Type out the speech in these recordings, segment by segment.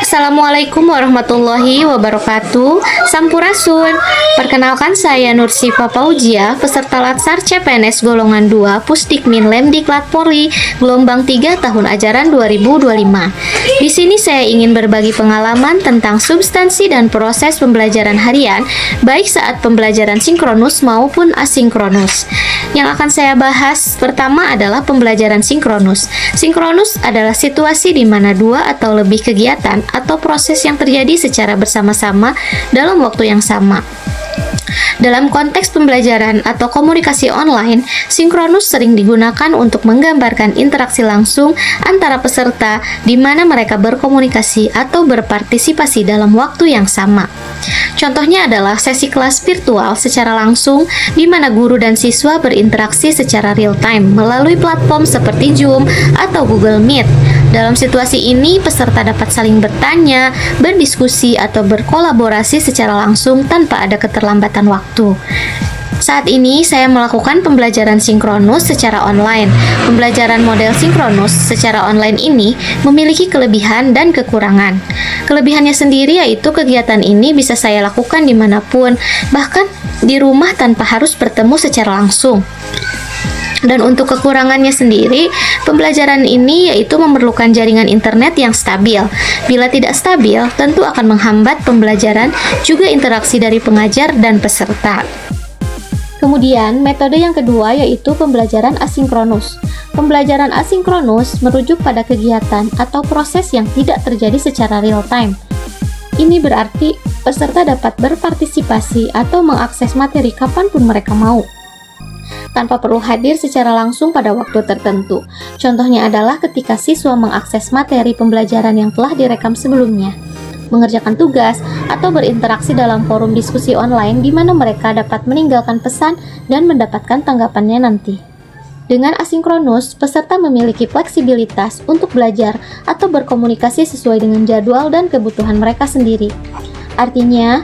Assalamualaikum warahmatullahi wabarakatuh. Sampurasun. Perkenalkan saya Nursifa Fauzia, peserta Latsar CPNS golongan 2 Pusdikmin Lemdiklat Polri gelombang 3 tahun ajaran 2025. Di sini saya ingin berbagi pengalaman tentang substansi dan proses pembelajaran harian, baik saat pembelajaran sinkronus maupun asinkronus. Yang akan saya bahas pertama adalah pembelajaran sinkronus. Sinkronus adalah situasi di mana dua atau lebih kegiatan atau proses yang terjadi secara bersama-sama dalam waktu yang sama. Dalam konteks pembelajaran atau komunikasi online, sinkronus sering digunakan untuk menggambarkan interaksi langsung antara peserta di mana mereka berkomunikasi atau berpartisipasi dalam waktu yang sama. Contohnya adalah sesi kelas virtual secara langsung di mana guru dan siswa berinteraksi secara real time melalui platform seperti Zoom atau Google Meet. Dalam situasi ini, peserta dapat saling bertanya, berdiskusi, atau berkolaborasi secara langsung tanpa ada keterlambatan waktu. Saat ini, saya melakukan pembelajaran sinkronus secara online. Pembelajaran model sinkronus secara online ini memiliki kelebihan dan kekurangan. Kelebihannya sendiri yaitu kegiatan ini bisa saya lakukan dimanapun, bahkan di rumah tanpa harus bertemu secara langsung. Dan untuk kekurangannya sendiri, pembelajaran ini yaitu memerlukan jaringan internet yang stabil. Bila tidak stabil, tentu akan menghambat pembelajaran, juga interaksi dari pengajar dan peserta. Kemudian, metode yang kedua yaitu pembelajaran asinkronus. Pembelajaran asinkronus merujuk pada kegiatan atau proses yang tidak terjadi secara real time. Ini berarti peserta dapat berpartisipasi atau mengakses materi kapanpun mereka mau, tanpa perlu hadir secara langsung pada waktu tertentu. Contohnya adalah ketika siswa mengakses materi pembelajaran yang telah direkam sebelumnya, mengerjakan tugas, atau berinteraksi dalam forum diskusi online di mana mereka dapat meninggalkan pesan dan mendapatkan tanggapannya nanti. Dengan asinkronus, peserta memiliki fleksibilitas untuk belajar atau berkomunikasi sesuai dengan jadwal dan kebutuhan mereka sendiri. Artinya,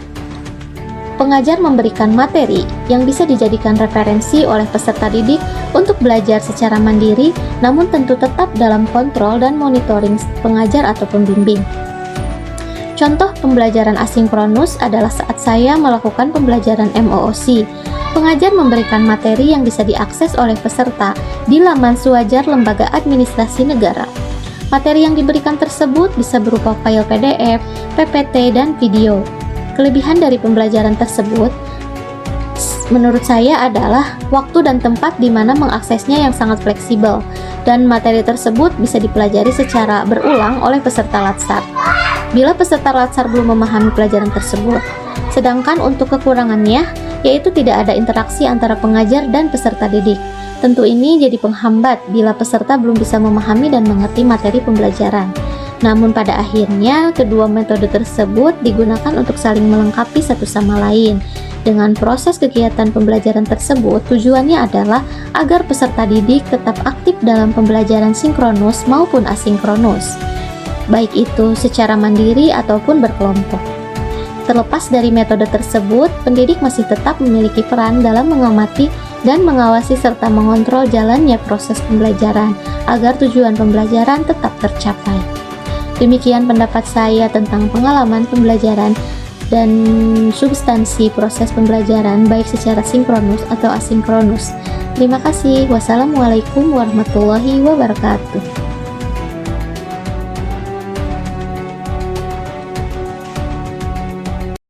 pengajar memberikan materi yang bisa dijadikan referensi oleh peserta didik untuk belajar secara mandiri, namun tentu tetap dalam kontrol dan monitoring pengajar atau pembimbing. Contoh pembelajaran asinkronus adalah saat saya melakukan pembelajaran MOOC. Pengajar memberikan materi yang bisa diakses oleh peserta di laman Suwajar Lembaga Administrasi Negara. Materi yang diberikan tersebut bisa berupa file PDF, PPT, dan video. Kelebihan dari pembelajaran tersebut menurut saya adalah waktu dan tempat di mana mengaksesnya yang sangat fleksibel, dan materi tersebut bisa dipelajari secara berulang oleh peserta Latsar bila peserta Latsar belum memahami pelajaran tersebut. Sedangkan untuk kekurangannya yaitu tidak ada interaksi antara pengajar dan peserta didik. Tentu ini jadi penghambat bila peserta belum bisa memahami dan mengerti materi pembelajaran. Namun pada akhirnya, kedua metode tersebut digunakan untuk saling melengkapi satu sama lain. Dengan proses kegiatan pembelajaran tersebut, tujuannya adalah agar peserta didik tetap aktif dalam pembelajaran sinkronus maupun asinkronus, baik itu secara mandiri ataupun berkelompok. Terlepas dari metode tersebut, pendidik masih tetap memiliki peran dalam mengamati dan mengawasi serta mengontrol jalannya proses pembelajaran agar tujuan pembelajaran tetap tercapai. Demikian pendapat saya tentang pengalaman pembelajaran dan substansi proses pembelajaran baik secara sinkronus atau asinkronus. Terima kasih. Wassalamualaikum warahmatullahi wabarakatuh.